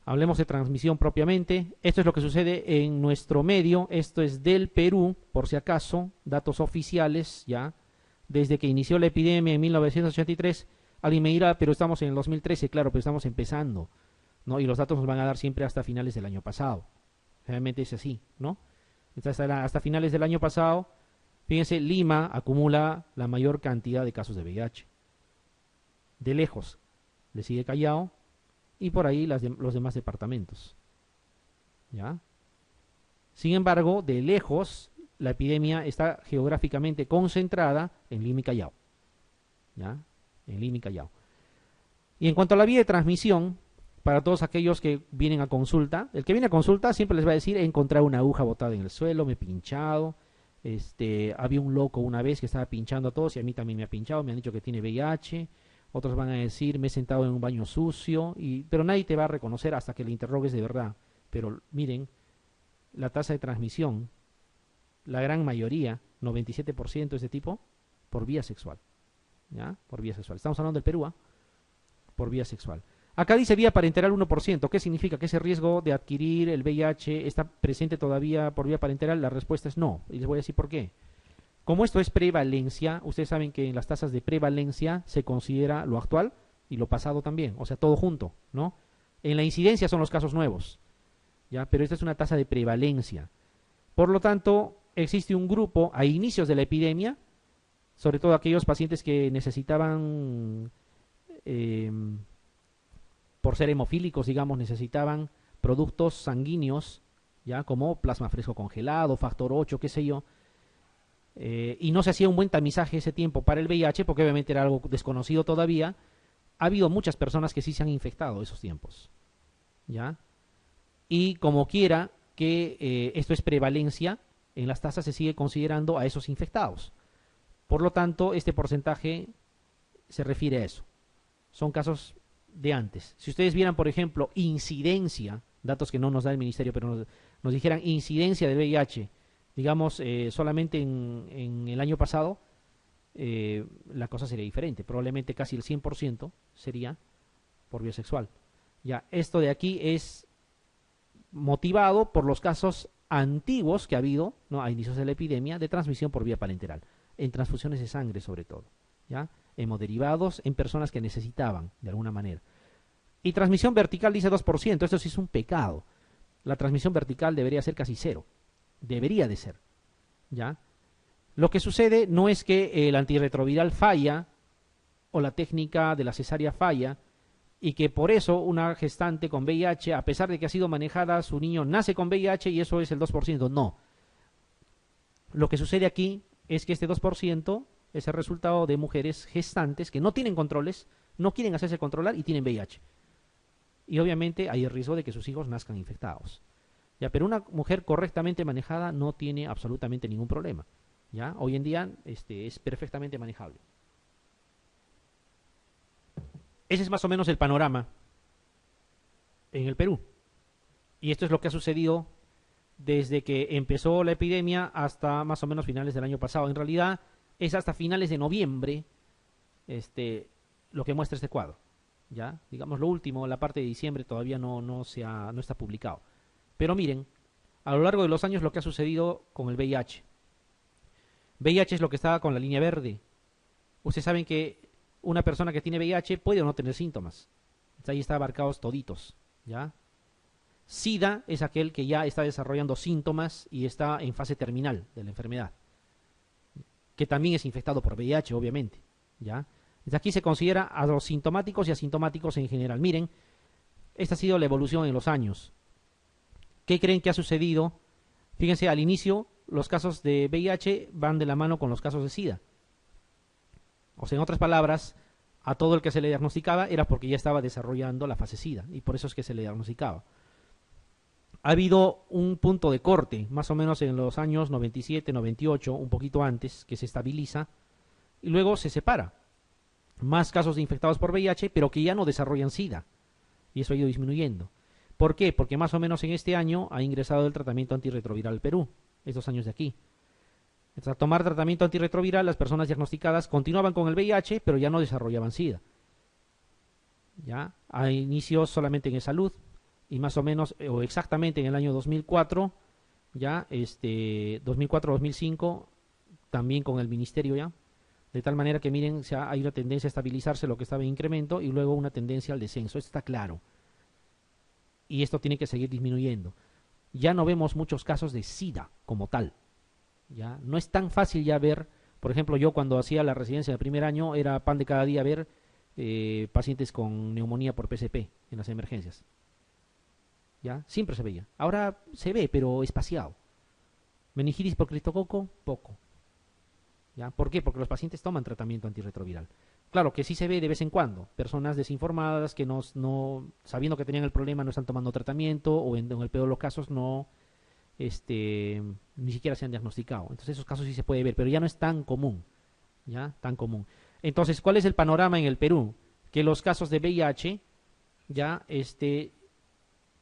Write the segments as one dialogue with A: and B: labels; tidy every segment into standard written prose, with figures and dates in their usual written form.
A: Hablemos de transmisión propiamente. Esto es lo que sucede en nuestro medio. Esto es del Perú, por si acaso, datos oficiales, ya. Desde que inició la epidemia en 1983, alguien me dirá, pero estamos en el 2013, claro, pero estamos empezando, ¿no? Y los datos nos van a dar siempre hasta finales del año pasado. Realmente es así, ¿no? Entonces, hasta finales del año pasado, fíjense, Lima acumula la mayor cantidad de casos de VIH. De lejos, le sigue Callao y por ahí los demás departamentos. ¿Ya? Sin embargo, de lejos, la epidemia está geográficamente concentrada en Lima y Callao. ¿Ya? En Lima y Callao. Y en cuanto a la vía de transmisión, para todos aquellos que vienen a consulta, el que viene a consulta siempre les va a decir, he encontrado una aguja botada en el suelo, me he pinchado, había un loco una vez que estaba pinchando a todos y a mí también me ha pinchado, me han dicho que tiene VIH. Otros van a decir, me he sentado en un baño sucio, pero nadie te va a reconocer hasta que le interrogues de verdad. Pero miren, la tasa de transmisión, la gran mayoría, 97% de ese tipo, por vía sexual. ¿Ya? Por vía sexual. Estamos hablando del Perú, ¿eh? Por vía sexual. Acá dice vía parenteral 1%. ¿Qué significa? ¿Que ese riesgo de adquirir el VIH está presente todavía por vía parenteral? La respuesta es no. Y les voy a decir por qué. Como esto es prevalencia, ustedes saben que en las tasas de prevalencia se considera lo actual y lo pasado también, o sea, todo junto, ¿no? En la incidencia son los casos nuevos, ¿ya? Pero esta es una tasa de prevalencia. Por lo tanto, existe un grupo a inicios de la epidemia, sobre todo aquellos pacientes que necesitaban, por ser hemofílicos, digamos, necesitaban productos sanguíneos, ¿ya? Como plasma fresco congelado, factor 8, qué sé yo, y no se hacía un buen tamizaje ese tiempo para el VIH, porque obviamente era algo desconocido todavía. Ha habido muchas personas que sí se han infectado esos tiempos, ¿ya? Y como quiera que esto es prevalencia, en las tasas se sigue considerando a esos infectados. Por lo tanto, este porcentaje se refiere a eso. Son casos de antes. Si ustedes vieran, por ejemplo, incidencia, datos que no nos da el ministerio, pero nos dijeran incidencia de VIH, digamos, solamente en el año pasado, la cosa sería diferente. Probablemente casi el 100% sería por vía sexual. Ya, esto de aquí es motivado por los casos antiguos que ha habido, ¿no? A inicios de la epidemia, de transmisión por vía parenteral, en transfusiones de sangre sobre todo, ¿ya? Hemoderivados en personas que necesitaban, de alguna manera. Y transmisión vertical dice 2%, esto sí es un pecado. La transmisión vertical debería ser casi cero. Debería de ser, ¿ya? Lo que sucede no es que el antirretroviral falla o la técnica de la cesárea falla y que por eso una gestante con VIH, a pesar de que ha sido manejada, su niño nace con VIH y eso es el 2%. No. Lo que sucede aquí es que este 2% es el resultado de mujeres gestantes que no tienen controles, no quieren hacerse controlar y tienen VIH. Y obviamente hay el riesgo de que sus hijos nazcan infectados. ¿Ya? Pero una mujer correctamente manejada no tiene absolutamente ningún problema. ¿Ya? Hoy en día es perfectamente manejable. Ese es más o menos el panorama en el Perú. Y esto es lo que ha sucedido desde que empezó la epidemia hasta más o menos finales del año pasado. En realidad es hasta finales de noviembre lo que muestra este cuadro. ¿Ya? Digamos lo último, la parte de diciembre todavía no está publicado. Pero miren, a lo largo de los años lo que ha sucedido con el VIH. VIH es lo que está con la línea verde. Ustedes saben que una persona que tiene VIH puede o no tener síntomas. Ahí están abarcados toditos, ¿ya? SIDA es aquel que ya está desarrollando síntomas y está en fase terminal de la enfermedad, que también es infectado por VIH, obviamente, ¿ya? Desde aquí se considera a los sintomáticos y asintomáticos en general. Miren, esta ha sido la evolución en los años. ¿Qué creen que ha sucedido? Fíjense, al inicio los casos de VIH van de la mano con los casos de SIDA. O sea, en otras palabras, a todo el que se le diagnosticaba era porque ya estaba desarrollando la fase SIDA y por eso es que se le diagnosticaba. Ha habido un punto de corte, más o menos en los años 97, 98, un poquito antes, que se estabiliza y luego se separa. Más casos de infectados por VIH, pero que ya no desarrollan SIDA. Y eso ha ido disminuyendo. ¿Por qué? Porque más o menos en este año ha ingresado el tratamiento antirretroviral al Perú, estos años de aquí. Entonces, al tomar tratamiento antirretroviral, las personas diagnosticadas continuaban con el VIH, pero ya no desarrollaban SIDA. ¿Ya? A inicios solamente en salud, y más o menos, o exactamente en el año 2004, ya, 2004-2005, también con el ministerio ya, de tal manera que miren, hay una tendencia a estabilizarse lo que estaba en incremento y luego una tendencia al descenso, esto está claro, y esto tiene que seguir disminuyendo. Ya no vemos muchos casos de SIDA como tal, ya, no es tan fácil ya ver, por ejemplo, yo cuando hacía la residencia del primer año, era pan de cada día ver pacientes con neumonía por PCP en las emergencias, ya, siempre se veía, ahora se ve, pero espaciado. Meningitis por criptococo, poco. ¿Ya? ¿Por qué? Porque los pacientes toman tratamiento antirretroviral. Claro que sí se ve de vez en cuando, personas desinformadas que no sabiendo que tenían el problema no están tomando tratamiento o en el peor de los casos no, ni siquiera se han diagnosticado. Entonces esos casos sí se puede ver, pero ya no es tan común, ¿ya? Tan común. Entonces, ¿cuál es el panorama en el Perú? Que los casos de VIH, ya,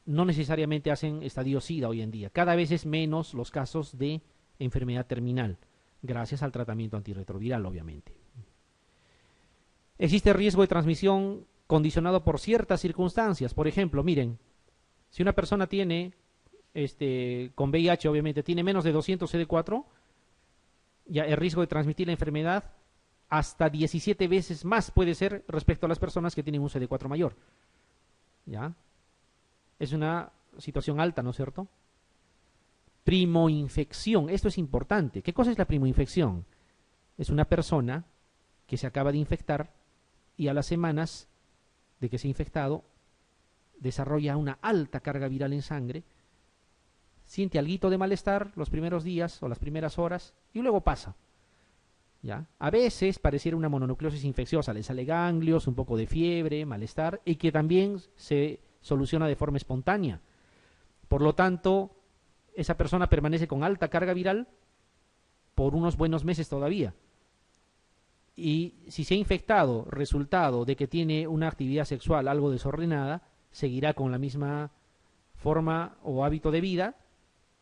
A: no necesariamente hacen estadio SIDA hoy en día. Cada vez es menos los casos de enfermedad terminal, gracias al tratamiento antirretroviral, obviamente. Existe riesgo de transmisión condicionado por ciertas circunstancias. Por ejemplo, miren, si una persona tiene, con VIH, obviamente, tiene menos de 200 CD4, ya el riesgo de transmitir la enfermedad hasta 17 veces más puede ser respecto a las personas que tienen un CD4 mayor. ¿Ya? Es una situación alta, ¿no es cierto? Primoinfección, esto es importante. ¿Qué cosa es la primoinfección? Es una persona que se acaba de infectar y a las semanas de que se ha infectado desarrolla una alta carga viral en sangre, siente alguito de malestar los primeros días o las primeras horas y luego pasa. ¿Ya? A veces pareciera una mononucleosis infecciosa, le sale ganglios, un poco de fiebre, malestar y que también se soluciona de forma espontánea. Por lo tanto, esa persona permanece con alta carga viral por unos buenos meses todavía. Y si se ha infectado, resultado de que tiene una actividad sexual algo desordenada, seguirá con la misma forma o hábito de vida,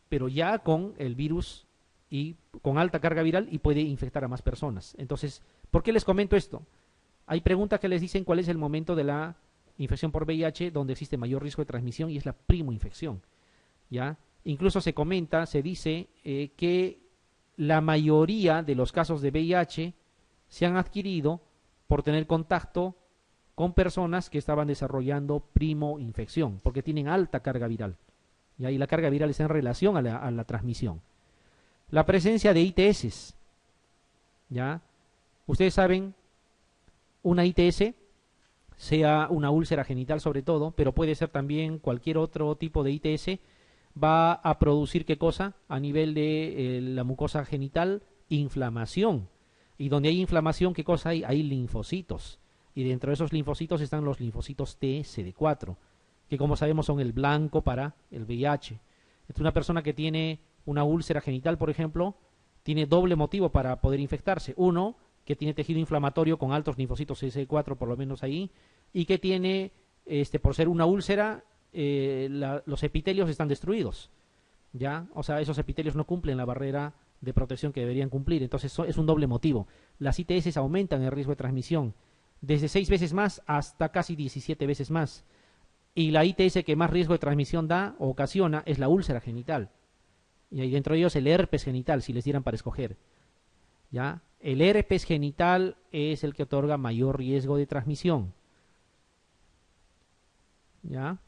A: pero ya con el virus y con alta carga viral y puede infectar a más personas. Entonces, ¿por qué les comento esto? Hay preguntas que les dicen cuál es el momento de la infección por VIH donde existe mayor riesgo de transmisión y es la primoinfección, ¿ya? Incluso se comenta, se dice que la mayoría de los casos de VIH se han adquirido por tener contacto con personas que estaban desarrollando primoinfección, porque tienen alta carga viral. ¿Ya? Y la carga viral está en relación a la transmisión. La presencia de ITS. ¿Ya? Ustedes saben, una ITS, sea una úlcera genital sobre todo, pero puede ser también cualquier otro tipo de ITS, va a producir ¿qué cosa? A nivel de la mucosa genital, inflamación. Y donde hay inflamación, ¿qué cosa hay? Hay linfocitos. Y dentro de esos linfocitos están los linfocitos T, CD4, que como sabemos son el blanco para el VIH. Entonces, una persona que tiene una úlcera genital, por ejemplo, tiene doble motivo para poder infectarse. Uno, que tiene tejido inflamatorio con altos linfocitos CD4, por lo menos ahí, y que tiene, por ser una úlcera, los epitelios están destruidos. ¿Ya? O sea, esos epitelios no cumplen la barrera de protección que deberían cumplir. Entonces, eso es un doble motivo. Las ITS aumentan el riesgo de transmisión desde 6 veces más hasta casi 17 veces más. Y la ITS que más riesgo de transmisión da o ocasiona es la úlcera genital. Y ahí dentro de ellos el herpes genital, si les dieran para escoger. ¿Ya? El herpes genital es el que otorga mayor riesgo de transmisión. ¿Ya?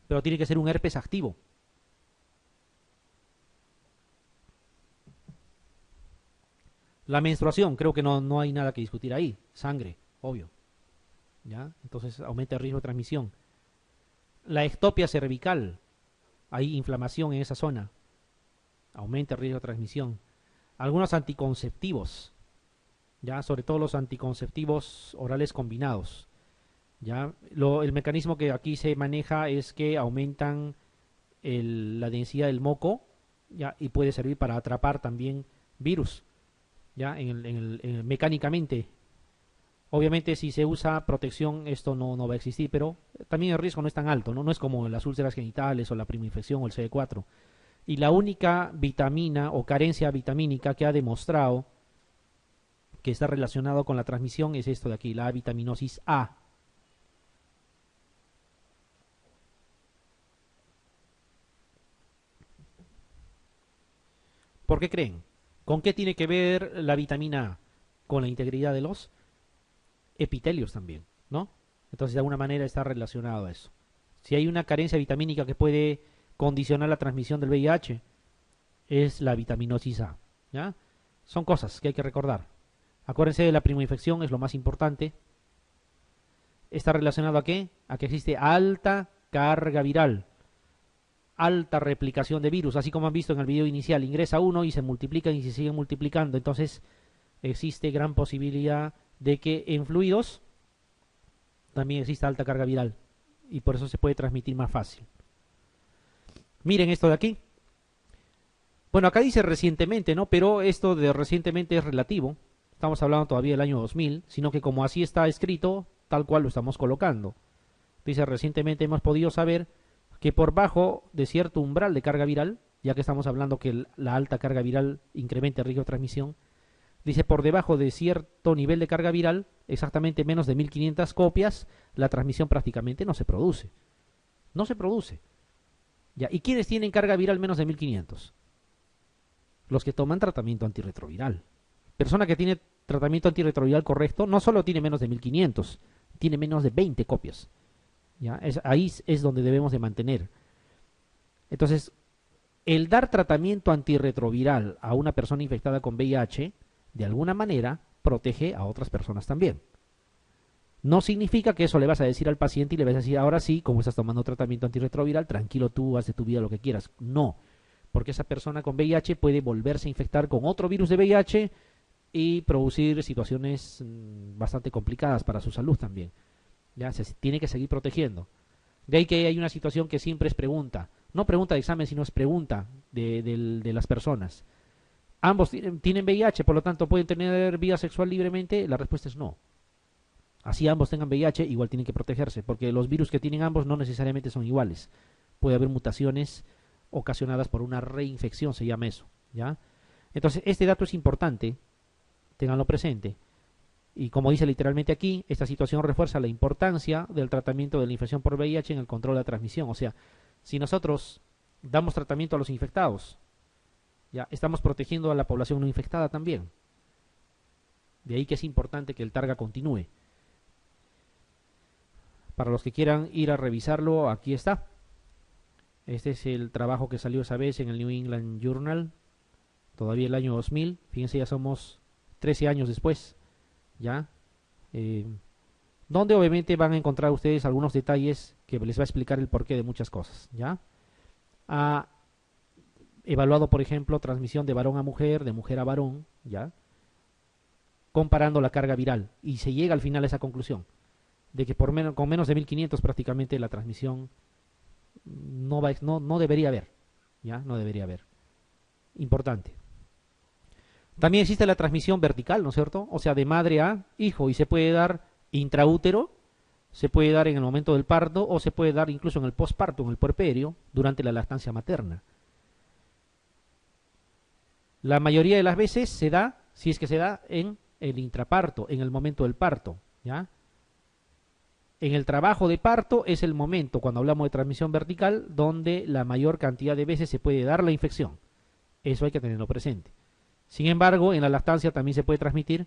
A: Pero tiene que ser un herpes activo. La menstruación, creo que no hay nada que discutir ahí. Sangre, obvio. ¿Ya? Entonces aumenta el riesgo de transmisión. La ectopia cervical, hay inflamación en esa zona. Aumenta el riesgo de transmisión. Algunos anticonceptivos, ¿ya? Sobre todo los anticonceptivos orales combinados. ¿Ya? El mecanismo que aquí se maneja es que aumentan la densidad del moco, ¿ya? Y puede servir para atrapar también virus. ¿Ya? Mecánicamente. Obviamente si se usa protección esto no va a existir, pero también el riesgo no es tan alto, no es como las úlceras genitales o la primoinfección o el CD4. Y la única vitamina o carencia vitamínica que ha demostrado que está relacionado con la transmisión es esto de aquí, la vitaminosis A. ¿Por qué creen? ¿Con qué tiene que ver la vitamina A? Con la integridad de los epitelios también, ¿no? Entonces de alguna manera está relacionado a eso. Si hay una carencia vitamínica que puede condicionar la transmisión del VIH, es la vitaminosis A, ¿ya? Son cosas que hay que recordar. Acuérdense de la primoinfección, es lo más importante. ¿Está relacionado a qué? A que existe alta carga viral, alta replicación de virus, así como han visto en el video inicial, ingresa uno y se multiplican y se siguen multiplicando. Entonces existe gran posibilidad de que en fluidos también exista alta carga viral y por eso se puede transmitir más fácil. Miren esto de aquí. Bueno, acá dice recientemente, ¿no? Pero esto de recientemente es relativo. Estamos hablando todavía del año 2000, sino que como así está escrito, tal cual lo estamos colocando. Dice, recientemente hemos podido saber que por bajo de cierto umbral de carga viral, ya que estamos hablando que la alta carga viral incrementa el riesgo de transmisión, dice, por debajo de cierto nivel de carga viral, exactamente menos de 1500 copias, la transmisión prácticamente no se produce. No se produce. ¿Ya? ¿Y quiénes tienen carga viral menos de 1500? Los que toman tratamiento antirretroviral. Persona que tiene tratamiento antirretroviral correcto no solo tiene menos de 1500, tiene menos de 20 copias. ¿Ya? Ahí es donde debemos de mantener. Entonces, el dar tratamiento antirretroviral a una persona infectada con VIH, de alguna manera, protege a otras personas también. No significa que eso le vas a decir al paciente y le vas a decir, ahora sí, como estás tomando tratamiento antirretroviral, tranquilo tú, haz de tu vida lo que quieras. No, porque esa persona con VIH puede volverse a infectar con otro virus de VIH y producir situaciones bastante complicadas para su salud también. Ya se tiene que seguir protegiendo. De ahí que hay una situación que siempre es pregunta. No pregunta de examen, sino es pregunta de las personas. ¿Ambos tienen VIH, por lo tanto pueden tener vida sexual libremente? La respuesta es no. Así ambos tengan VIH, igual tienen que protegerse, porque los virus que tienen ambos no necesariamente son iguales. Puede haber mutaciones ocasionadas por una reinfección, se llama eso, ¿ya? Entonces, este dato es importante, ténganlo presente. Y como dice literalmente aquí, esta situación refuerza la importancia del tratamiento de la infección por VIH en el control de la transmisión. O sea, si nosotros damos tratamiento a los infectados, ya estamos protegiendo a la población no infectada también. De ahí que es importante que el Targa continúe. Para los que quieran ir a revisarlo, aquí está. Este es el trabajo que salió esa vez en el New England Journal, todavía el año 2000. Fíjense, ya somos 13 años después, ¿ya? Donde obviamente van a encontrar ustedes algunos detalles que les va a explicar el porqué de muchas cosas, ¿ya? Ha evaluado, por ejemplo, transmisión de varón a mujer, de mujer a varón, ¿ya? Comparando la carga viral, y se llega al final a esa conclusión, de que con menos de 1500 prácticamente la transmisión no debería haber, ¿ya? No debería haber. Importante. También existe la transmisión vertical, ¿no es cierto? O sea, de madre a hijo, y se puede dar intraútero, se puede dar en el momento del parto, o se puede dar incluso en el posparto, en el puerperio, durante la lactancia materna. La mayoría de las veces se da, si es que se da, en el intraparto, en el momento del parto, ¿ya? En el trabajo de parto es el momento, cuando hablamos de transmisión vertical, donde la mayor cantidad de veces se puede dar la infección. Eso hay que tenerlo presente. Sin embargo, en la lactancia también se puede transmitir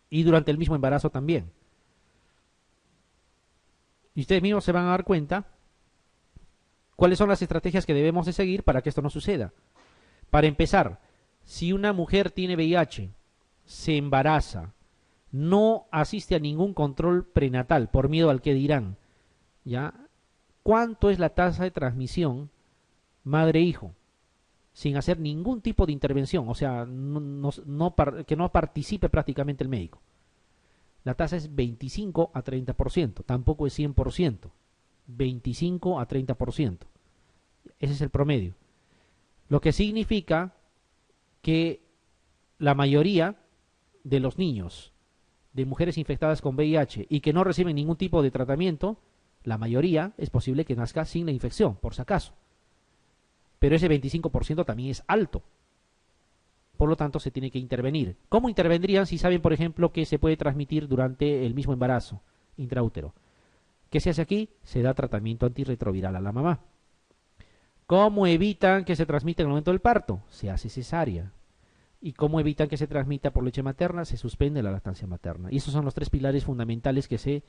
A: y durante el mismo embarazo también. Y ustedes mismos se van a dar cuenta cuáles son las estrategias que debemos de seguir para que esto no suceda. Para empezar, si una mujer tiene VIH, se embaraza, no asiste a ningún control prenatal por miedo al que dirán, ¿ya? ¿Cuánto es la tasa de transmisión madre-hijo? Sin hacer ningún tipo de intervención, o sea, que no participe prácticamente el médico. La tasa es 25 a 30%, tampoco es 100%, 25 a 30%. Ese es el promedio. Lo que significa que la mayoría de los niños de mujeres infectadas con VIH y que no reciben ningún tipo de tratamiento, la mayoría es posible que nazca sin la infección, por si acaso. Pero ese 25% también es alto. Por lo tanto, se tiene que intervenir. ¿Cómo intervendrían si saben, por ejemplo, que se puede transmitir durante el mismo embarazo intraútero? ¿Qué se hace aquí? Se da tratamiento antirretroviral a la mamá. ¿Cómo evitan que se transmita en el momento del parto? Se hace cesárea. ¿Y cómo evitan que se transmita por leche materna? Se suspende la lactancia materna. Y esos son los tres pilares fundamentales que se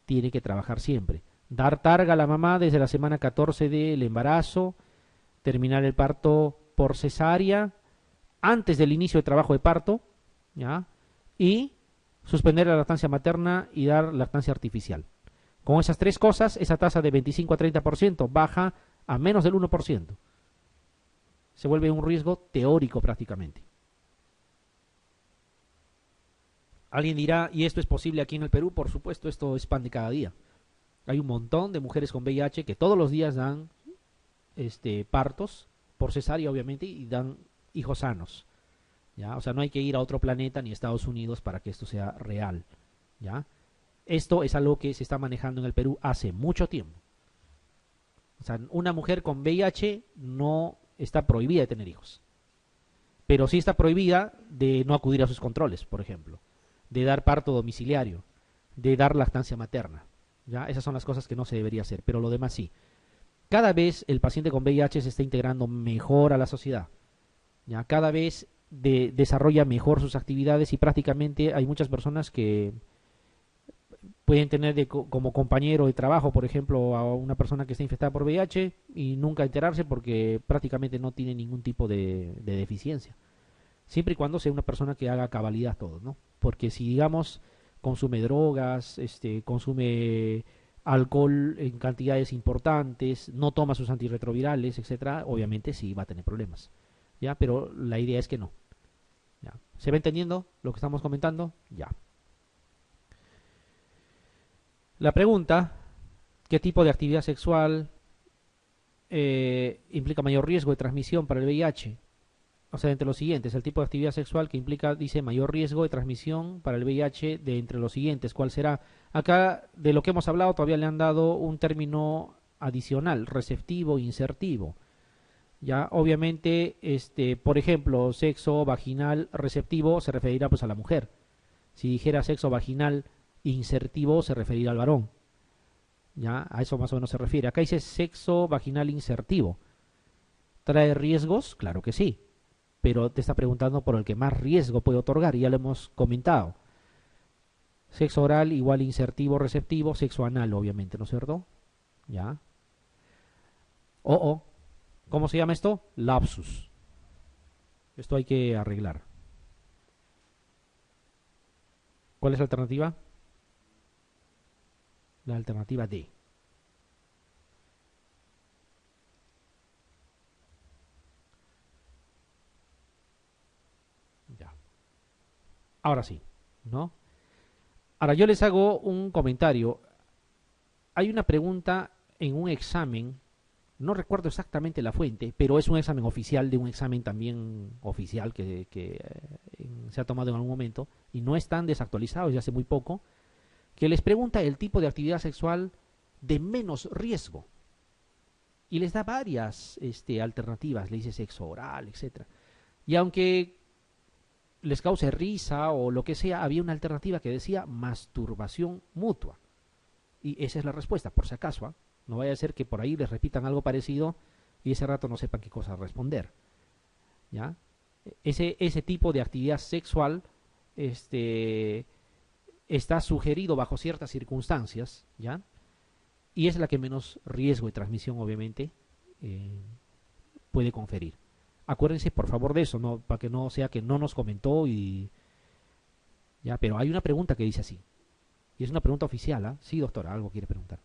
A: tiene que trabajar siempre. Dar targa a la mamá desde la semana 14 del embarazo, terminar el parto por cesárea, antes del inicio del trabajo de parto, ¿ya? Y suspender la lactancia materna y dar lactancia artificial. Con esas tres cosas, esa tasa de 25 a 30% baja a menos del 1%. Se vuelve un riesgo teórico prácticamente. Alguien dirá, ¿y esto es posible aquí en el Perú? Por supuesto, esto es pan de cada día. Hay un montón de mujeres con VIH que todos los días dan partos por cesárea, obviamente, y dan hijos sanos. ¿Ya? O sea, no hay que ir a otro planeta ni a Estados Unidos para que esto sea real. ¿Ya? Esto es algo que se está manejando en el Perú hace mucho tiempo. O sea, una mujer con VIH no está prohibida de tener hijos. Pero sí está prohibida de no acudir a sus controles, por ejemplo. De dar parto domiciliario. De dar lactancia materna. ¿Ya? Esas son las cosas que no se debería hacer. Pero lo demás sí. Cada vez el paciente con VIH se está integrando mejor a la sociedad. ¿Ya? Cada vez desarrolla mejor sus actividades y prácticamente hay muchas personas que pueden tener como compañero de trabajo, por ejemplo, a una persona que está infectada por VIH y nunca enterarse porque prácticamente no tiene ningún tipo de deficiencia. Siempre y cuando sea una persona que haga cabalidad todo, ¿no? Porque si, digamos, consume drogas, consume alcohol en cantidades importantes, no toma sus antirretrovirales, etcétera, obviamente sí va a tener problemas. ¿Ya? Pero la idea es que no. ¿Ya? ¿Se va entendiendo lo que estamos comentando? Ya. La pregunta, ¿qué tipo de actividad sexual implica mayor riesgo de transmisión para el VIH? O sea, entre los siguientes, el tipo de actividad sexual que implica, dice, mayor riesgo de transmisión para el VIH de entre los siguientes. ¿Cuál será? Acá, de lo que hemos hablado, todavía le han dado un término adicional, receptivo, insertivo. Ya, obviamente, por ejemplo, sexo vaginal receptivo se referirá pues a la mujer. Si dijera sexo vaginal insertivo se referirá al varón. Ya, a eso más o menos se refiere. Acá dice sexo vaginal insertivo. ¿Trae riesgos? Claro que sí. Pero te está preguntando por el que más riesgo puede otorgar, y ya lo hemos comentado. Sexo oral igual insertivo receptivo, sexo anal obviamente, ¿no es cierto? Ya. ¿Cómo se llama esto? Lapsus. Esto hay que arreglar. ¿Cuál es la alternativa? La alternativa D. Ya. Ahora sí, ¿no? Ahora yo les hago un comentario. Hay una pregunta en un examen, no recuerdo exactamente la fuente, pero es un examen oficial de un examen también oficial que se ha tomado en algún momento y no están desactualizados ya hace muy poco, que les pregunta el tipo de actividad sexual de menos riesgo y les da varias alternativas, le dice sexo oral, etcétera. Y aunque les cause risa o lo que sea, había una alternativa que decía masturbación mutua. Y esa es la respuesta, por si acaso. ¿Ah? No vaya a ser que por ahí les repitan algo parecido y ese rato no sepan qué cosa responder. ¿Ya? Ese tipo de actividad sexual está sugerido bajo ciertas circunstancias, ¿ya? Y es la que menos riesgo de transmisión, obviamente, puede conferir. Acuérdense, por favor, de eso, ¿no? Para que no sea que no nos comentó y... Ya, pero hay una pregunta que dice así. Y es una pregunta oficial, ¿ah? Sí, doctora, algo quiere preguntar.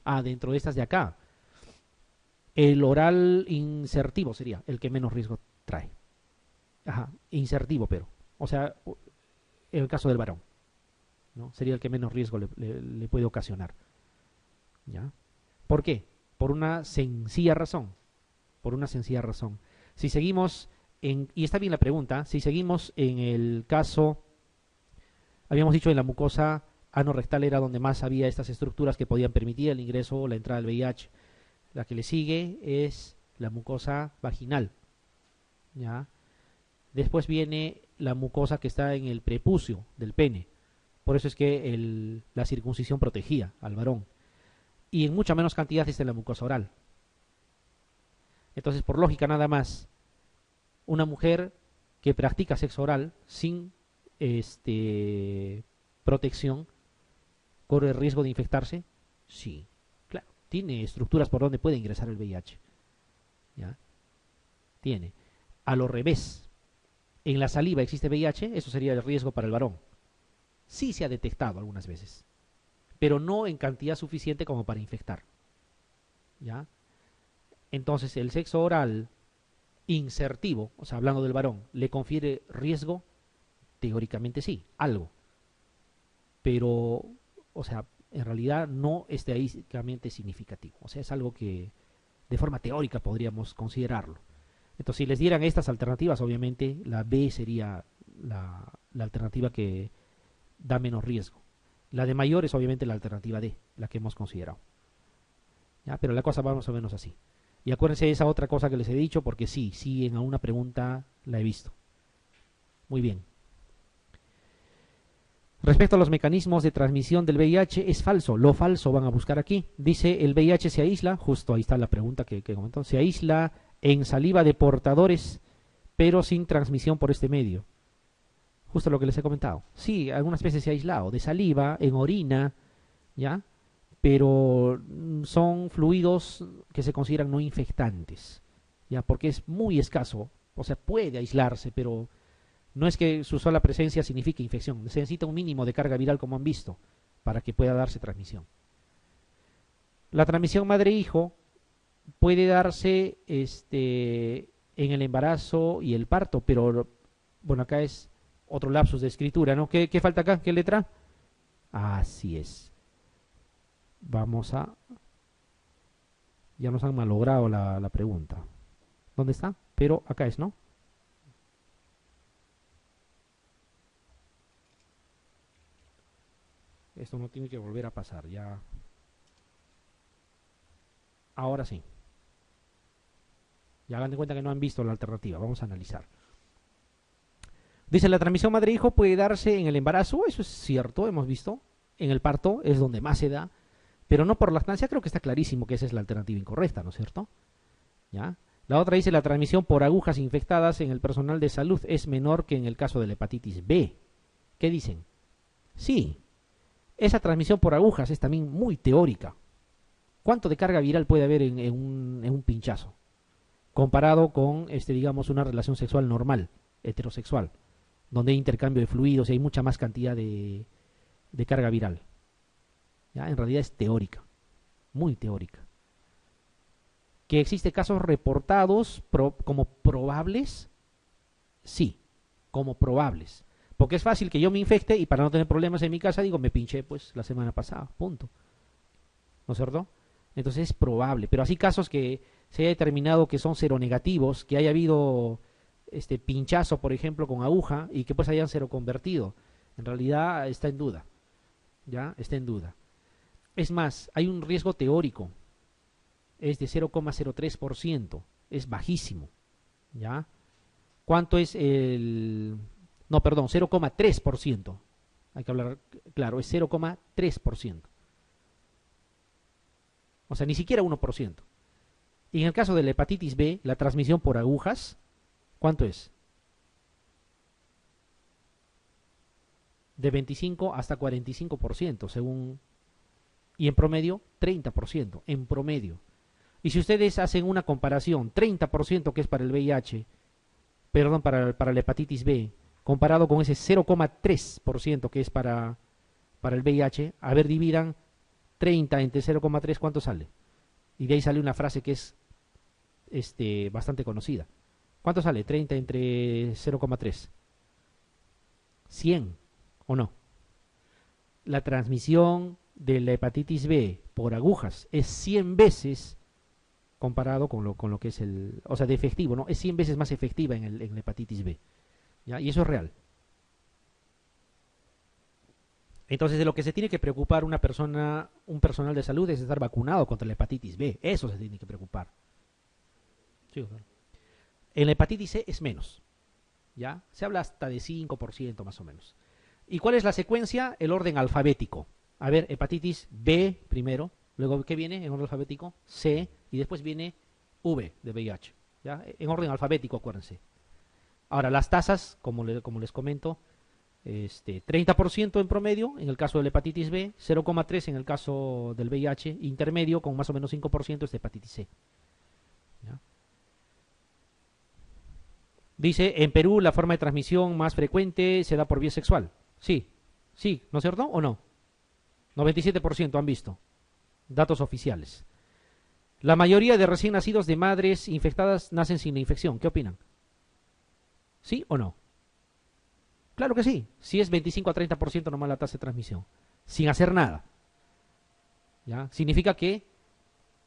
A: Ah, dentro de estas de acá. El oral insertivo sería el que menos riesgo trae. Ajá, insertivo, pero. O sea, en el caso del varón, ¿no? Sería el que menos riesgo le puede ocasionar. ¿Ya? ¿Por qué? Por una sencilla razón. Por una sencilla razón. Si seguimos y está bien la pregunta, si seguimos en el caso, habíamos dicho en la mucosa anorrectal era donde más había estas estructuras que podían permitir el ingreso o la entrada del VIH. La que le sigue es la mucosa vaginal. ¿Ya? Después viene la mucosa que está en el prepucio del pene. Por eso es que la circuncisión protegía al varón. Y en mucha menos cantidad está en la mucosa oral. Entonces, por lógica nada más, una mujer que practica sexo oral sin protección, ¿corre el riesgo de infectarse? Sí, claro. Tiene estructuras por donde puede ingresar el VIH. ¿Ya? Tiene. A lo revés, en la saliva existe VIH, eso sería el riesgo para el varón. Sí se ha detectado algunas veces, pero no en cantidad suficiente como para infectar. ¿Ya? Entonces, el sexo oral insertivo, o sea, hablando del varón, ¿le confiere riesgo? Teóricamente sí, algo. Pero, o sea, en realidad no estadísticamente significativo. O sea, es algo que de forma teórica podríamos considerarlo. Entonces, si les dieran estas alternativas, obviamente la B sería la alternativa que da menos riesgo. La de mayor es obviamente la alternativa D, la que hemos considerado. ¿Ya? Pero la cosa va más o menos así. Y acuérdense de esa otra cosa que les he dicho, porque sí, en alguna pregunta la he visto. Muy bien. Respecto a los mecanismos de transmisión del VIH, es falso. Lo falso van a buscar aquí. Dice, el VIH se aísla, justo ahí está la pregunta que comentó, se aísla en saliva de portadores, pero sin transmisión por este medio. Justo lo que les he comentado. Sí, algunas veces se ha aislado, de saliva, en orina, ¿ya? Pero son fluidos que se consideran no infectantes, ¿ya? Porque es muy escaso, o sea, puede aislarse, pero no es que su sola presencia signifique infección. Se necesita un mínimo de carga viral, como han visto, para que pueda darse transmisión. La transmisión madre-hijo puede darse en el embarazo y el parto, pero bueno, acá es otro lapsus de escritura, ¿no? ¿Qué falta acá? ¿Qué letra? Así es. Vamos a... Ya nos han malogrado la pregunta. ¿Dónde está? Pero acá es, ¿no? Esto no tiene que volver a pasar, ya. Ahora sí. Ya hagan de cuenta que no han visto la alternativa. Vamos a analizar. Dice, la transmisión madre-hijo puede darse en el embarazo. Eso es cierto, hemos visto. En el parto es donde más se da. Pero no por lactancia. Creo que está clarísimo que esa es la alternativa incorrecta, ¿no es cierto? ¿Ya? La otra dice, la transmisión por agujas infectadas en el personal de salud es menor que en el caso de la hepatitis B. ¿Qué dicen? Sí. Esa transmisión por agujas es también muy teórica. ¿Cuánto de carga viral puede haber en un pinchazo? Comparado con, digamos, una relación sexual normal, heterosexual, donde hay intercambio de fluidos y hay mucha más cantidad de carga viral. ¿Ya? En realidad es teórica, muy teórica. ¿Que existen casos reportados como probables? Sí, como probables. Porque es fácil que yo me infecte y para no tener problemas en mi casa digo, me pinché pues la semana pasada, punto. ¿No es cierto? Entonces es probable, pero así casos que se haya determinado que son seronegativos, que haya habido pinchazo, por ejemplo, con aguja y que pues hayan seroconvertido, en realidad está en duda, ¿ya? Está en duda. Es más, hay un riesgo teórico, es de 0,03%, es bajísimo, ¿ya? ¿Cuánto es el...? No, perdón, 0,3%. Hay que hablar claro, es 0,3%. O sea, ni siquiera 1%. Y en el caso de la hepatitis B, la transmisión por agujas, ¿cuánto es? De 25 hasta 45%, según... Y en promedio, 30%, en promedio. Y si ustedes hacen una comparación, 30% que es para el VIH, perdón, para la hepatitis B, comparado con ese 0,3% que es para el VIH, a ver, dividan 30 entre 0,3, ¿cuánto sale? Y de ahí sale una frase que es bastante conocida. ¿Cuánto sale? 30 entre 0,3. 100, ¿o no? La transmisión de la hepatitis B por agujas es 100 veces comparado con lo que es o sea, de efectivo, ¿no? Es 100 veces más efectiva en la hepatitis B. ¿Ya? Y eso es real. Entonces, de lo que se tiene que preocupar un personal de salud es estar vacunado contra la hepatitis B. Eso se tiene que preocupar. Sí, claro. En la hepatitis C es menos. ¿Ya? Se habla hasta de 5% más o menos. ¿Y cuál es la secuencia? El orden alfabético. A ver, hepatitis B primero, luego ¿qué viene en orden alfabético? C, y después viene V de VIH. ¿Ya? En orden alfabético, acuérdense. Ahora, las tasas, como les comento, 30% en promedio en el caso de la hepatitis B, 0,3 en el caso del VIH, intermedio con más o menos 5% es de hepatitis C. ¿Ya? Dice, en Perú la forma de transmisión más frecuente se da por vía sexual. Sí, sí, ¿no es cierto o no? 97% han visto. Datos oficiales. La mayoría de recién nacidos de madres infectadas nacen sin la infección. ¿Qué opinan? ¿Sí o no? Claro que sí. Si es 25 a 30% nomás la tasa de transmisión. Sin hacer nada. ¿Ya? Significa que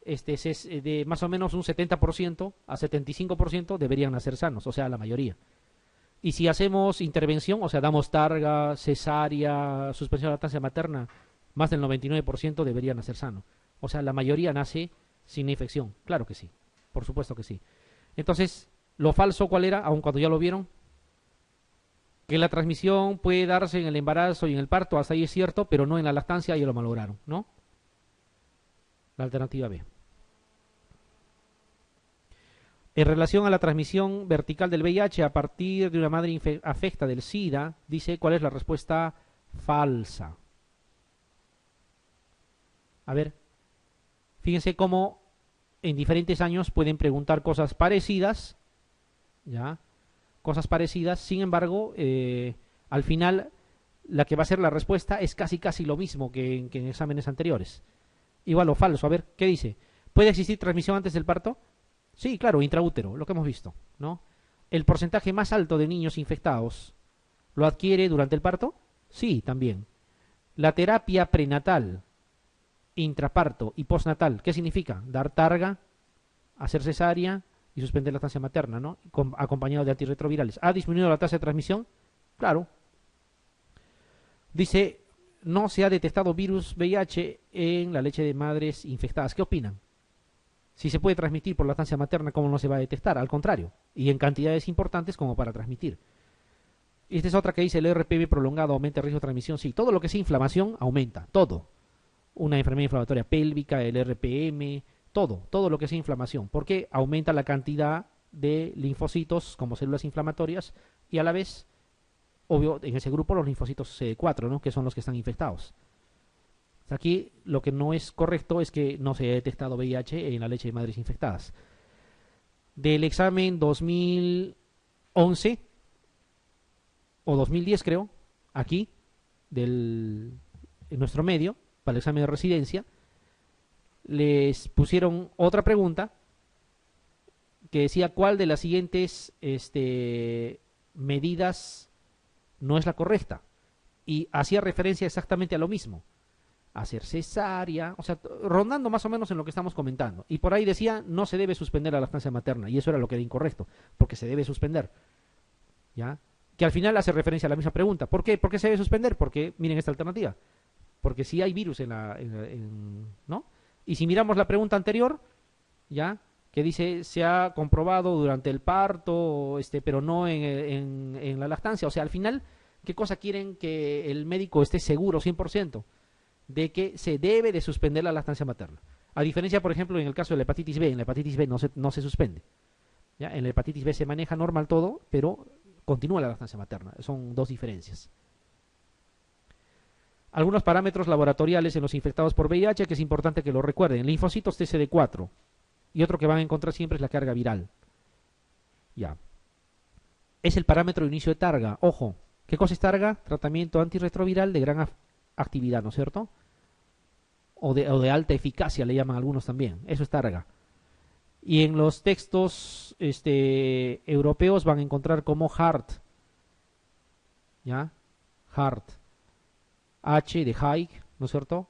A: de más o menos un 70% a 75% deberían nacer sanos. O sea, la mayoría. Y si hacemos intervención, o sea, damos targa, cesárea, suspensión de lactancia materna, más del 99% deberían nacer sano. O sea, la mayoría nace sin infección. Claro que sí. Por supuesto que sí. Entonces, lo falso, ¿cuál era? Aun cuando ya lo vieron. Que la transmisión puede darse en el embarazo y en el parto, hasta ahí es cierto, pero no en la lactancia, ya lo malograron, ¿no? La alternativa B. En relación a la transmisión vertical del VIH a partir de una madre afecta del SIDA, dice cuál es la respuesta falsa. A ver, fíjense cómo en diferentes años pueden preguntar cosas parecidas, ¿ya? Cosas parecidas, sin embargo, al final la que va a ser la respuesta es casi lo mismo que en exámenes anteriores. Igual o falso, a ver, ¿qué dice? ¿Puede existir transmisión antes del parto? Sí, claro, intraútero, lo que hemos visto, ¿no? ¿El porcentaje más alto de niños infectados lo adquiere durante el parto? Sí, también. La terapia prenatal, intraparto y postnatal, ¿qué significa? Dar targa, hacer cesárea y suspender la lactancia materna, ¿no? Acompañado de antirretrovirales. ¿Ha disminuido la tasa de transmisión? Claro. Dice, no se ha detectado virus VIH en la leche de madres infectadas. ¿Qué opinan? Si se puede transmitir por lactancia materna, ¿cómo no se va a detectar? Al contrario, y en cantidades importantes como para transmitir. Esta es otra que dice, el RPV prolongado aumenta el riesgo de transmisión. Sí, todo lo que sea inflamación aumenta, todo. Una enfermedad inflamatoria pélvica, el RPM, todo lo que sea inflamación, porque aumenta la cantidad de linfocitos como células inflamatorias y a la vez, obvio, en ese grupo los linfocitos CD4, ¿no? Que son los que están infectados. Aquí lo que no es correcto es que no se haya detectado VIH en la leche de madres infectadas. Del examen 2011 o 2010 creo, aquí, en nuestro medio, para el examen de residencia, les pusieron otra pregunta que decía cuál de las siguientes medidas no es la correcta. Y hacía referencia exactamente a lo mismo. Hacer cesárea, o sea, rondando más o menos en lo que estamos comentando. Y por ahí decía, no se debe suspender la lactancia materna. Y eso era lo que era incorrecto, porque se debe suspender. ¿Ya? Que al final hace referencia a la misma pregunta. ¿Por qué? ¿Por qué se debe suspender? Porque, miren esta alternativa. Porque si hay virus ¿no? Y si miramos la pregunta anterior, ¿ya? Que dice, se ha comprobado durante el parto, pero no en la lactancia. O sea, al final, ¿qué cosa quieren? Que el médico esté seguro 100% de que se debe de suspender la lactancia materna. A diferencia, por ejemplo, en el caso de la hepatitis B, en la hepatitis B no se suspende. ¿Ya? En la hepatitis B se maneja normal todo, pero continúa la lactancia materna. Son dos diferencias. Algunos parámetros laboratoriales en los infectados por VIH que es importante que lo recuerden. Linfocitos TCD4. Y otro que van a encontrar siempre es la carga viral. Ya. Es el parámetro de inicio de targa. Ojo, ¿qué cosa es targa? Tratamiento antirretroviral de gran actividad, ¿no es cierto? O de alta eficacia, le llaman algunos también. Eso es targa. Y en los textos europeos van a encontrar como HART. ¿Ya? HART. H de Haig, ¿no es cierto?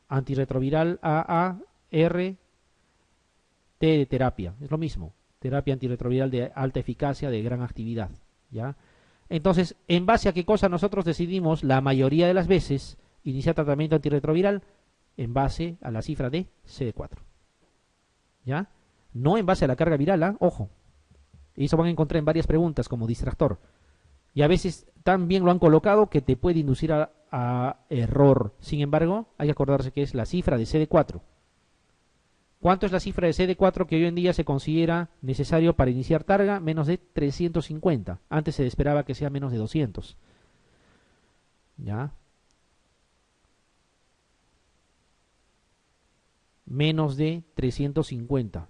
A: Antirretroviral, AA, R, T de terapia. Es lo mismo. Terapia antirretroviral de alta eficacia, de gran actividad. ¿Ya? Entonces, ¿en base a qué cosa nosotros decidimos la mayoría de las veces iniciar tratamiento antirretroviral? En base a la cifra de CD4. ¿Ya? No en base a la carga viral, ¿eh? Ojo. Y eso van a encontrar en varias preguntas como distractor. Y a veces tan bien lo han colocado que te puede inducir a error. Sin embargo, hay que acordarse que es la cifra de CD4. ¿Cuánto es la cifra de CD4 que hoy en día se considera necesario para iniciar Targa? Menos de 350. Antes se esperaba que sea menos de 200. ¿Ya? Menos de 350.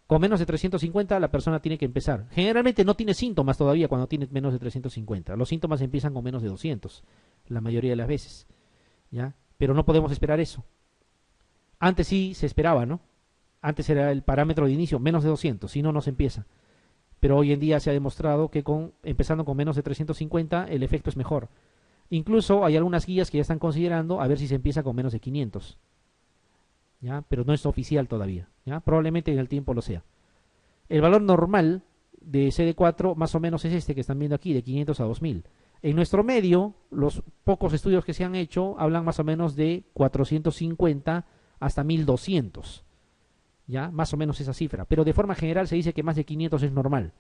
A: Con menos de 350 la persona tiene que empezar. Generalmente no tiene síntomas todavía cuando tiene menos de 350. Los síntomas empiezan con menos de 200, la mayoría de las veces. ¿Ya? Pero no podemos esperar eso. Antes sí se esperaba, ¿no? Antes era el parámetro de inicio, menos de 200, si no, no se empieza. Pero hoy en día se ha demostrado que empezando con menos de 350 el efecto es mejor. Incluso hay algunas guías que ya están considerando a ver si se empieza con menos de 500. ¿Ya? Pero no es oficial todavía. ¿Ya? Probablemente en el tiempo lo sea. El valor normal de CD4 más o menos es este que están viendo aquí, de 500 a 2000. En nuestro medio, los pocos estudios que se han hecho hablan más o menos de 450 hasta 1200. ¿Ya? Más o menos esa cifra. Pero de forma general se dice que más de 500 es normal.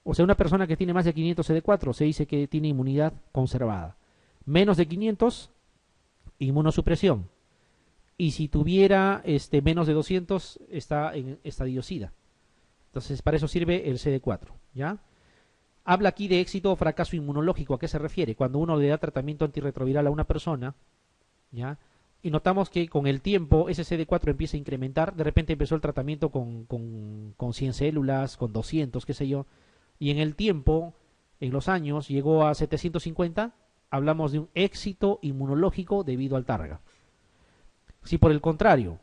A: O sea, una persona que tiene más de 500 CD4 se dice que tiene inmunidad conservada. Menos de 500, inmunosupresión. Y si tuviera menos de 200, está en estadio SIDA. Entonces, para eso sirve el CD4. ¿Ya? Habla aquí de éxito o fracaso inmunológico. ¿A qué se refiere? Cuando uno le da tratamiento antirretroviral a una persona, ¿ya? Y notamos que con el tiempo ese CD4 empieza a incrementar. De repente empezó el tratamiento con 100 células, con 200, qué sé yo. Y en el tiempo, en los años, llegó a 750. Hablamos de un éxito inmunológico debido al Targa. Si por el contrario,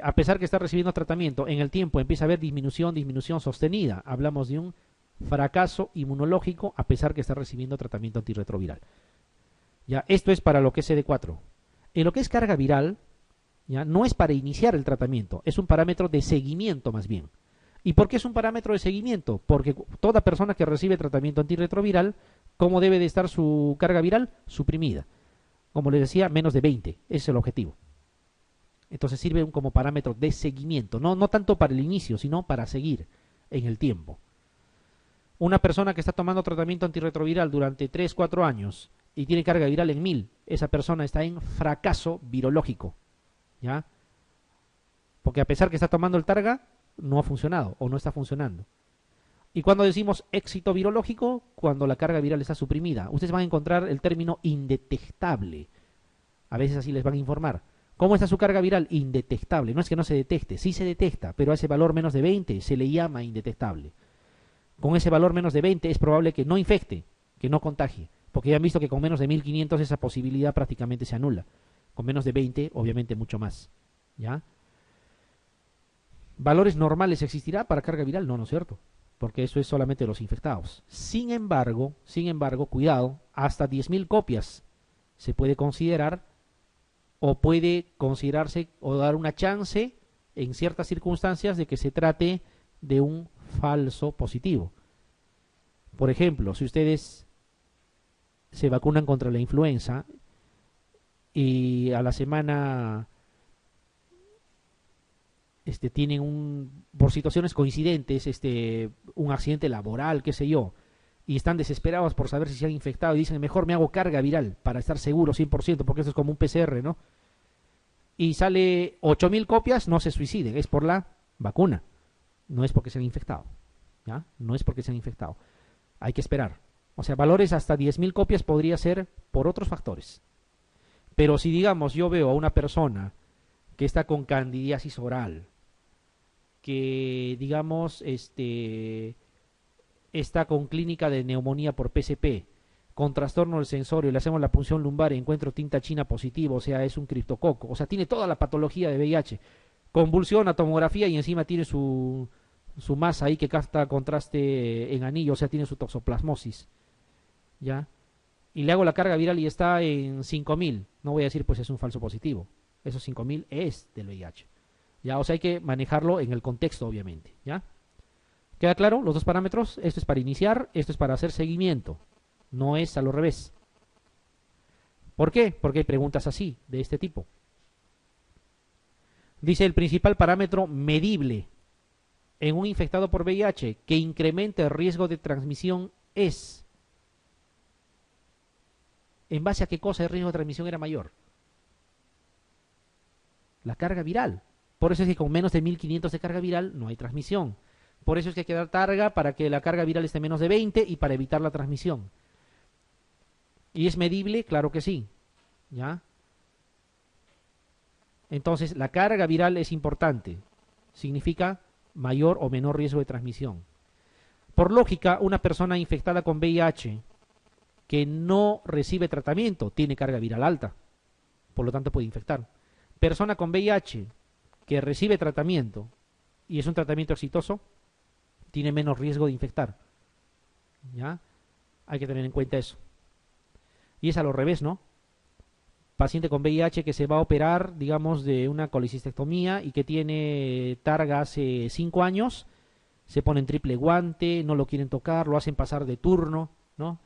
A: a pesar que está recibiendo tratamiento, en el tiempo empieza a haber disminución sostenida, hablamos de un fracaso inmunológico a pesar que está recibiendo tratamiento antirretroviral. Ya, esto es para lo que es CD4. En lo que es carga viral, ya no es para iniciar el tratamiento, es un parámetro de seguimiento más bien. ¿Y por qué es un parámetro de seguimiento? Porque toda persona que recibe tratamiento antirretroviral, ¿cómo debe de estar su carga viral? Suprimida. Como les decía, menos de 20, ese es el objetivo. Entonces sirve como parámetro de seguimiento, no tanto para el inicio, sino para seguir en el tiempo. Una persona que está tomando tratamiento antirretroviral durante 3, 4 años y tiene carga viral en 1000, esa persona está en fracaso virológico, ¿ya? Porque a pesar que está tomando el Targa, no ha funcionado o no está funcionando. Y cuando decimos éxito virológico, cuando la carga viral está suprimida, ustedes van a encontrar el término indetectable. A veces así les van a informar. ¿Cómo está su carga viral? Indetectable. No es que no se detecte, sí se detecta, pero a ese valor menos de 20 se le llama indetectable. Con ese valor menos de 20 es probable que no infecte, que no contagie, porque ya han visto que con menos de 1500 esa posibilidad prácticamente se anula. Con menos de 20, obviamente mucho más. ¿Ya? ¿Valores normales existirá para carga viral? No, no es cierto, porque eso es solamente los infectados. Sin embargo, cuidado, hasta 10.000 copias se puede considerar o puede considerarse o dar una chance en ciertas circunstancias de que se trate de un falso positivo. Por ejemplo, si ustedes se vacunan contra la influenza y a la semana tienen por situaciones coincidentes un accidente laboral, qué sé yo, y están desesperados por saber si se han infectado y dicen, mejor me hago carga viral para estar seguro 100%, porque eso es como un PCR, ¿no? Y sale 8.000 copias, no se suiciden, es por la vacuna, no es porque se han infectado, ¿ya? No es porque se han infectado, hay que esperar. O sea, valores hasta 10.000 copias podría ser por otros factores. Pero si, digamos, yo veo a una persona que está con candidiasis oral, que, digamos, está con clínica de neumonía por PCP, con trastorno del sensorio, le hacemos la punción lumbar y encuentro tinta china positivo, o sea, es un criptococo, o sea, tiene toda la patología de VIH, convulsiona, tomografía y encima tiene su masa ahí que capta contraste en anillo, o sea, tiene su toxoplasmosis, ¿ya? Y le hago la carga viral y está en 5.000, no voy a decir pues es un falso positivo, esos 5.000 es del VIH, ¿ya? O sea, hay que manejarlo en el contexto, obviamente, ¿ya? ¿Queda claro? Los dos parámetros, esto es para iniciar, esto es para hacer seguimiento, no es a lo revés. ¿Por qué? Porque hay preguntas así, de este tipo. Dice el principal parámetro medible en un infectado por VIH que incremente el riesgo de transmisión es ¿en base a qué cosa el riesgo de transmisión era mayor? La carga viral. Por eso es que con menos de 1500 de carga viral no hay transmisión. Por eso es que hay que dar targa para que la carga viral esté menos de 20 y para evitar la transmisión. ¿Y es medible? Claro que sí. ¿Ya? Entonces, la carga viral es importante. Significa mayor o menor riesgo de transmisión. Por lógica, una persona infectada con VIH que no recibe tratamiento tiene carga viral alta. Por lo tanto, puede infectar. Persona con VIH que recibe tratamiento y es un tratamiento exitoso, tiene menos riesgo de infectar. ¿Ya? Hay que tener en cuenta eso. Y es a lo revés, ¿no? Paciente con VIH que se va a operar, digamos, de una colecistectomía y que tiene targa hace 5 años, se ponen triple guante, no lo quieren tocar, lo hacen pasar de turno, ¿no?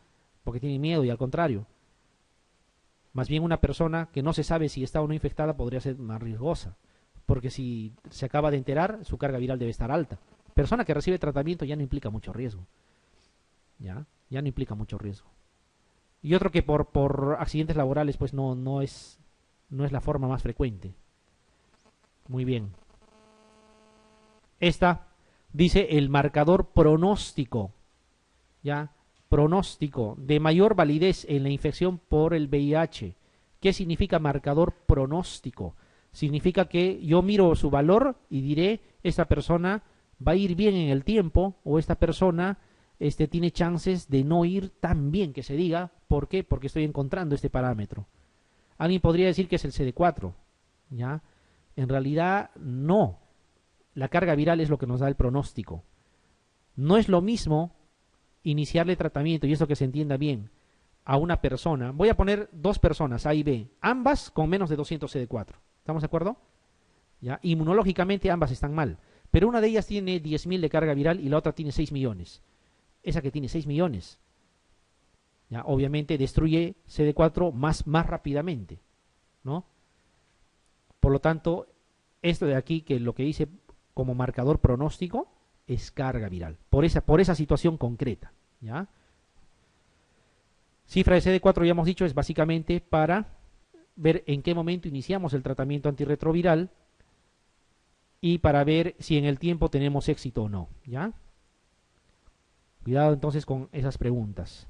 A: Porque tienen miedo y al contrario. Más bien una persona que no se sabe si está o no infectada podría ser más riesgosa, porque si se acaba de enterar, su carga viral debe estar alta. Persona que recibe tratamiento ya no implica mucho riesgo. Ya no implica mucho riesgo. Y otro que por accidentes laborales pues no es la forma más frecuente. Muy bien. Esta dice el marcador pronóstico. ¿Ya? Pronóstico de mayor validez en la infección por el VIH. ¿Qué significa marcador pronóstico? Significa que yo miro su valor y diré, esta persona va a ir bien en el tiempo o esta persona tiene chances de no ir tan bien que se diga. ¿Por qué? Porque estoy encontrando este parámetro. Alguien podría decir que es el CD4. ¿Ya? En realidad no. La carga viral es lo que nos da el pronóstico. No es lo mismo iniciarle tratamiento, y eso que se entienda bien, a una persona. Voy a poner dos personas, A y B, ambas con menos de 200 CD4. ¿Estamos de acuerdo? ¿Ya? Inmunológicamente ambas están mal, pero una de ellas tiene 10.000 de carga viral y la otra tiene 6 millones. Esa que tiene 6 millones, ¿ya? Obviamente destruye CD4 más rápidamente, ¿no? Por lo tanto, esto de aquí, que lo que dice como marcador pronóstico, es carga viral, por esa situación concreta, ¿ya? Cifra de CD4, ya hemos dicho, es básicamente para ver en qué momento iniciamos el tratamiento antirretroviral y para ver si en el tiempo tenemos éxito o no, ¿ya? Cuidado entonces con esas preguntas.